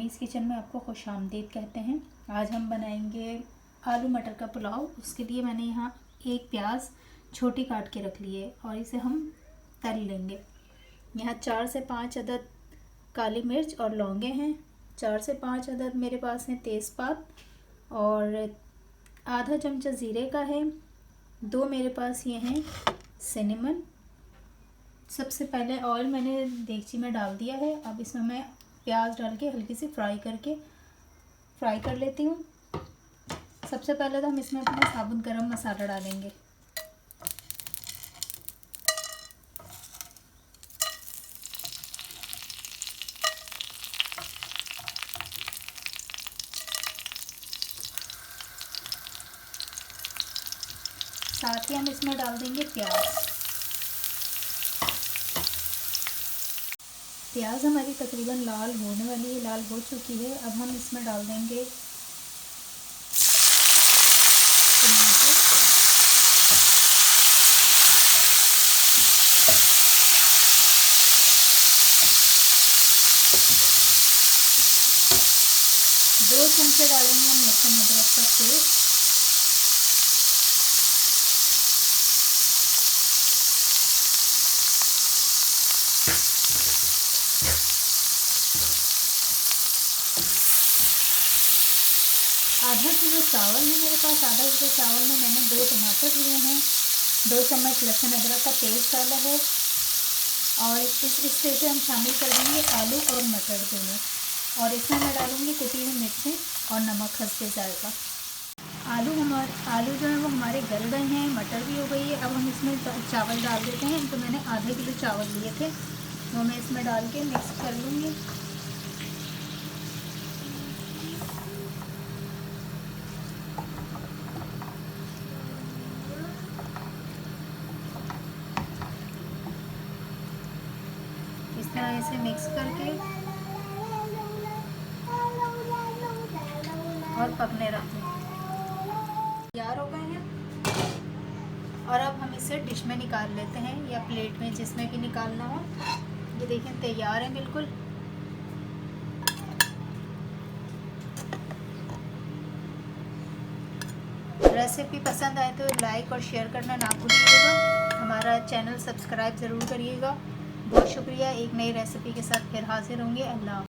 Mummy's kitchen में आपको खुशामदीद कहते हैं। आज हम बनाएंगे आलू मटर का पुलाव। उसके लिए मैंने यहाँ एक प्याज छोटी काट के रख ली है और इसे हम तल लेंगे। यहाँ 4 से 5 अदद काली मिर्च और लौंगे हैं। 4 से 5 अदद मेरे पास हैं तेज़पात और आधा चमचा ज़ीरे का है। 2 मेरे पास ये हैं सिनेमन। सबसे पहले ऑयल मैंने देगची में डाल दिया है। अब इसमें मैं प्याज डाल के हल्की सी फ्राई कर लेती हूँ। सबसे पहले तो हम इसमें अपना साबुत गरम मसाला डालेंगे। साथ ही हम इसमें डाल देंगे प्याज हमारी तकरीबन लाल होने वाली है, लाल हो चुकी है। अब हम इसमें डाल देंगे टमाटर। 2 चमचे डालेंगे हम लहसुन अदरक का पेस्ट। आधा किलो चावल है मेरे पास। आधा किलो चावल में मैंने 2 टमाटर लिए हैं। 2 चम्मच लहसुन अदरक का पेस्ट डाला है और इस हिस्से से हम शामिल कर देंगे आलू और मटर दोनों। और इसमें मैं डालूँगी कुटी हुई मिर्चें और नमक हस्बे जायका। आलू जो है वो हमारे गल गए हैं, मटर भी हो गई है। अब हम इसमें चावल डाल देते हैं। तो मैंने आधा किलो चावल लिए थे, वो मैं इसमें डाल के मिक्स कर लूँगी। इस तरह इसे मिक्स करके और पकने रख दें। तैयार हो गए हैं और अब हम इसे डिश में निकाल लेते हैं या प्लेट में, जिसमें भी निकालना हो। ये देखें तैयार है बिल्कुल। रेसिपी पसंद आए तो लाइक और शेयर करना ना भूलिएगा। हमारा चैनल सब्सक्राइब ज़रूर करिएगा। बहुत शुक्रिया। एक नई रेसिपी के साथ फिर हाजिर होंगे। अल्लाह।